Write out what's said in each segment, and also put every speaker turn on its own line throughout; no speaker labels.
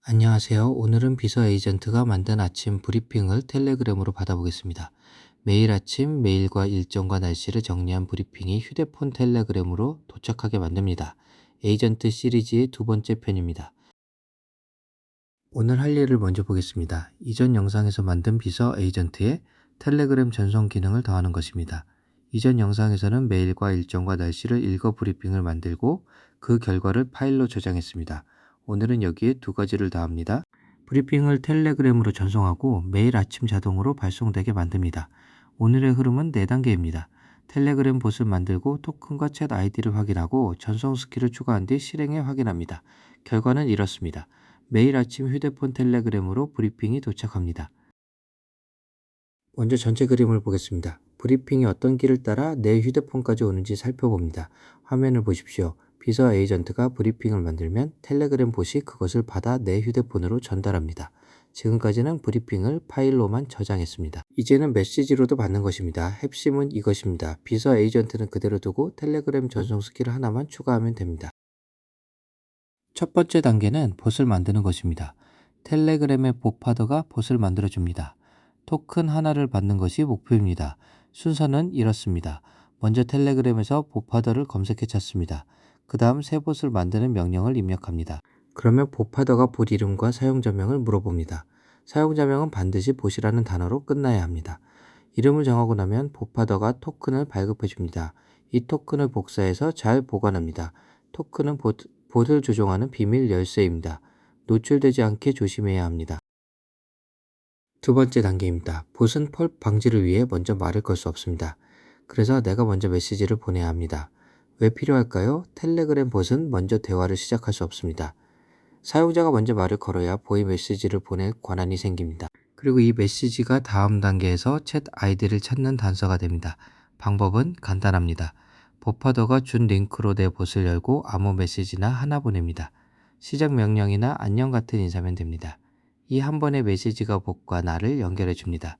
안녕하세요. 오늘은 비서 에이전트가 만든 아침 브리핑을 텔레그램으로 받아보겠습니다. 매일 아침 메일과 일정과 날씨를 정리한 브리핑이 휴대폰 텔레그램으로 도착하게 만듭니다. 에이전트 시리즈의 두 번째 편입니다. 오늘 할 일을 먼저 보겠습니다. 이전 영상에서 만든 비서 에이전트에 텔레그램 전송 기능을 더하는 것입니다. 이전 영상에서는 메일과 일정과 날씨를 읽어 브리핑을 만들고 그 결과를 파일로 저장했습니다. 오늘은 여기에 두 가지를 더합니다. 브리핑을 텔레그램으로 전송하고 매일 아침 자동으로 발송되게 만듭니다. 오늘의 흐름은 4단계입니다. 텔레그램 봇을 만들고 토큰과 챗 아이디를 확인하고 전송 스킬을 추가한 뒤 실행해 확인합니다. 결과는 이렇습니다. 매일 아침 휴대폰 텔레그램으로 브리핑이 도착합니다. 먼저 전체 그림을 보겠습니다. 브리핑이 어떤 길을 따라 내 휴대폰까지 오는지 살펴봅니다. 화면을 보십시오. 비서 에이전트가 브리핑을 만들면 텔레그램 봇이 그것을 받아 내 휴대폰으로 전달합니다. 지금까지는 브리핑을 파일로만 저장했습니다. 이제는 메시지로도 받는 것입니다. 핵심은 이것입니다. 비서 에이전트는 그대로 두고 텔레그램 전송 스킬 하나만 추가하면 됩니다. 첫 번째 단계는 봇을 만드는 것입니다. 텔레그램의 봇파더가 봇을 만들어줍니다. 토큰 하나를 받는 것이 목표입니다. 순서는 이렇습니다. 먼저 텔레그램에서 봇파더를 검색해 찾습니다. 그 다음 새 봇을 만드는 명령을 입력합니다. 그러면 봇파더가 봇 이름과 사용자명을 물어봅니다. 사용자명은 반드시 봇이라는 단어로 끝나야 합니다. 이름을 정하고 나면 봇파더가 토큰을 발급해 줍니다. 이 토큰을 복사해서 잘 보관합니다. 토큰은 봇을 조종하는 비밀 열쇠입니다. 노출되지 않게 조심해야 합니다. 두 번째 단계입니다. 봇은 펄 방지를 위해 먼저 말을 걸 수 없습니다. 그래서 내가 먼저 메시지를 보내야 합니다. 왜 필요할까요? 텔레그램 봇은 먼저 대화를 시작할 수 없습니다. 사용자가 먼저 말을 걸어야 보이 메시지를 보낼 권한이 생깁니다. 그리고 이 메시지가 다음 단계에서 챗 아이디를 찾는 단서가 됩니다. 방법은 간단합니다. 봇파더가 준 링크로 내 봇을 열고 아무 메시지나 하나 보냅니다. 시작 명령이나 안녕 같은 인사면 됩니다. 이 한 번의 메시지가 봇과 나를 연결해 줍니다.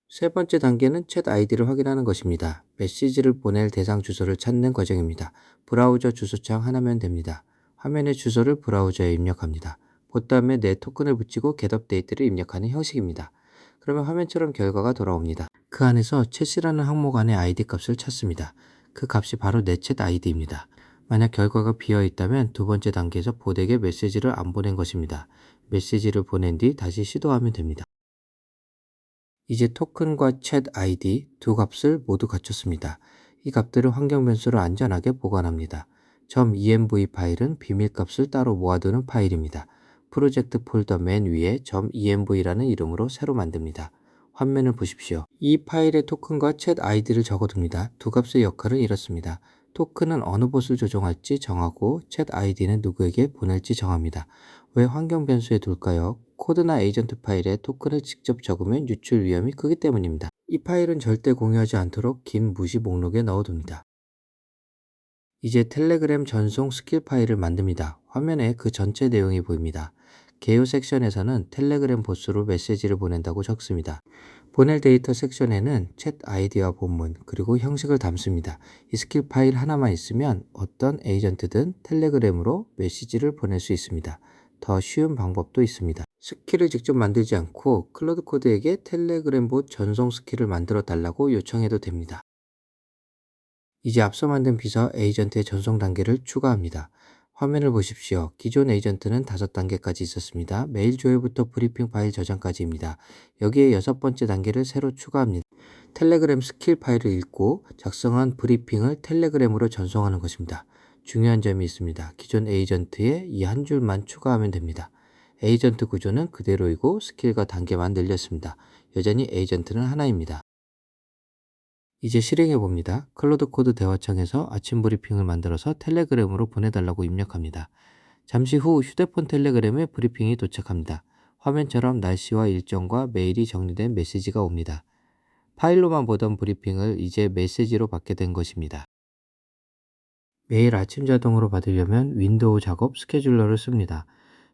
세 번째 단계는 챗 아이디를 확인하는 것입니다. 메시지를 보낼 대상 주소를 찾는 과정입니다. 브라우저 주소창 하나면 됩니다. 화면의 주소를 브라우저에 입력합니다. 봇 다음에 내 토큰을 붙이고 get update를 입력하는 형식입니다. 그러면 화면처럼 결과가 돌아옵니다. 그 안에서 챗이라는 항목 안에 아이디 값을 찾습니다. 그 값이 바로 내 챗 아이디입니다. 만약 결과가 비어 있다면 두 번째 단계에서 봇에게 메시지를 안 보낸 것입니다. 메시지를 보낸 뒤 다시 시도하면 됩니다. 이제 토큰과 챗 아이디 두 값을 모두 갖췄습니다. 이 값들을 환경 변수로 안전하게 보관합니다. .env 파일은 비밀값을 따로 모아두는 파일입니다. 프로젝트 폴더 맨 위에 .env라는 이름으로 새로 만듭니다. 화면을 보십시오. 이 파일에 토큰과 챗 아이디를 적어둡니다. 두 값의 역할은 이렇습니다. 토큰은 어느 봇을 조종할지 정하고 챗 아이디는 누구에게 보낼지 정합니다. 왜 환경 변수에 둘까요? 코드나 에이전트 파일에 토큰을 직접 적으면 유출 위험이 크기 때문입니다. 이 파일은 절대 공유하지 않도록 긴 무시 목록에 넣어둡니다. 이제 텔레그램 전송 스킬 파일을 만듭니다. 화면에 그 전체 내용이 보입니다. 개요 섹션에서는 텔레그램 보스로 메시지를 보낸다고 적습니다. 보낼 데이터 섹션에는 챗 아이디와 본문 그리고 형식을 담습니다. 이 스킬 파일 하나만 있으면 어떤 에이전트든 텔레그램으로 메시지를 보낼 수 있습니다. 더 쉬운 방법도 있습니다. 스킬을 직접 만들지 않고 클로드 코드에게 텔레그램 봇 전송 스킬을 만들어 달라고 요청해도 됩니다. 이제 앞서 만든 비서 에이전트의 전송 단계를 추가합니다. 화면을 보십시오. 기존 에이전트는 5단계까지 있었습니다. 메일 조회부터 브리핑 파일 저장까지입니다. 여기에 6번째 단계를 새로 추가합니다. 텔레그램 스킬 파일을 읽고 작성한 브리핑을 텔레그램으로 전송하는 것입니다. 중요한 점이 있습니다. 기존 에이전트에 이 한 줄만 추가하면 됩니다. 에이전트 구조는 그대로이고 스킬과 단계만 늘렸습니다. 여전히 에이전트는 하나입니다. 이제 실행해 봅니다. 클로드 코드 대화창에서 아침 브리핑을 만들어서 텔레그램으로 보내달라고 입력합니다. 잠시 후 휴대폰 텔레그램에 브리핑이 도착합니다. 화면처럼 날씨와 일정과 메일이 정리된 메시지가 옵니다. 파일로만 보던 브리핑을 이제 메시지로 받게 된 것입니다. 매일 아침 자동으로 받으려면 윈도우 작업 스케줄러를 씁니다.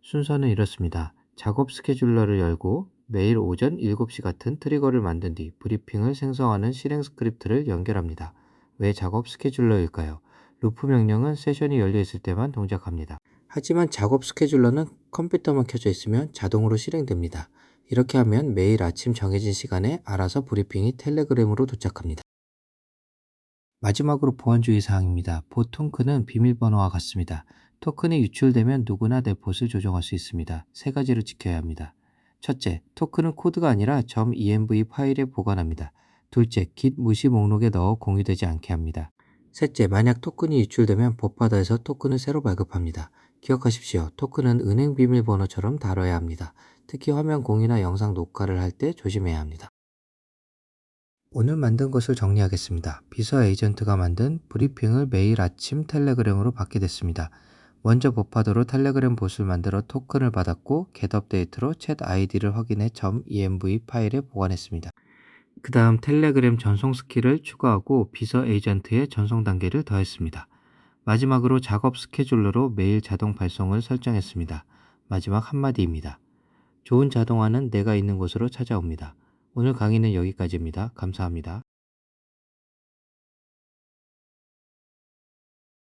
순서는 이렇습니다. 작업 스케줄러를 열고 매일 오전 7시 같은 트리거를 만든 뒤 브리핑을 생성하는 실행 스크립트를 연결합니다. 왜 작업 스케줄러일까요? 루프 명령은 세션이 열려 있을 때만 동작합니다. 하지만 작업 스케줄러는 컴퓨터만 켜져 있으면 자동으로 실행됩니다. 이렇게 하면 매일 아침 정해진 시간에 알아서 브리핑이 텔레그램으로 도착합니다. 마지막으로 보안주의 사항입니다. 보토큰은 비밀번호와 같습니다. 토큰이 유출되면 누구나 내 봇을 조종할 수 있습니다. 세 가지를 지켜야 합니다. 첫째, 토큰은 코드가 아니라 .env 파일에 보관합니다. 둘째, git 무시 목록에 넣어 공유되지 않게 합니다. 셋째, 만약 토큰이 유출되면 법바다에서 토큰을 새로 발급합니다. 기억하십시오. 토큰은 은행 비밀번호처럼 다뤄야 합니다. 특히 화면 공유나 영상 녹화를 할 때 조심해야 합니다. 오늘 만든 것을 정리하겠습니다. 비서 에이전트가 만든 브리핑을 매일 아침 텔레그램으로 받게 됐습니다. 먼저 버파더로 텔레그램 봇을 만들어 토큰을 받았고 get 업데이트로 챗 아이디를 확인해 .env 파일에 보관했습니다. 그 다음 텔레그램 전송 스킬을 추가하고 비서 에이전트의 전송 단계를 더했습니다. 마지막으로 작업 스케줄러로 매일 자동 발송을 설정했습니다. 마지막 한마디입니다. 좋은 자동화는 내가 있는 곳으로 찾아옵니다. 오늘 강의는 여기까지입니다. 감사합니다.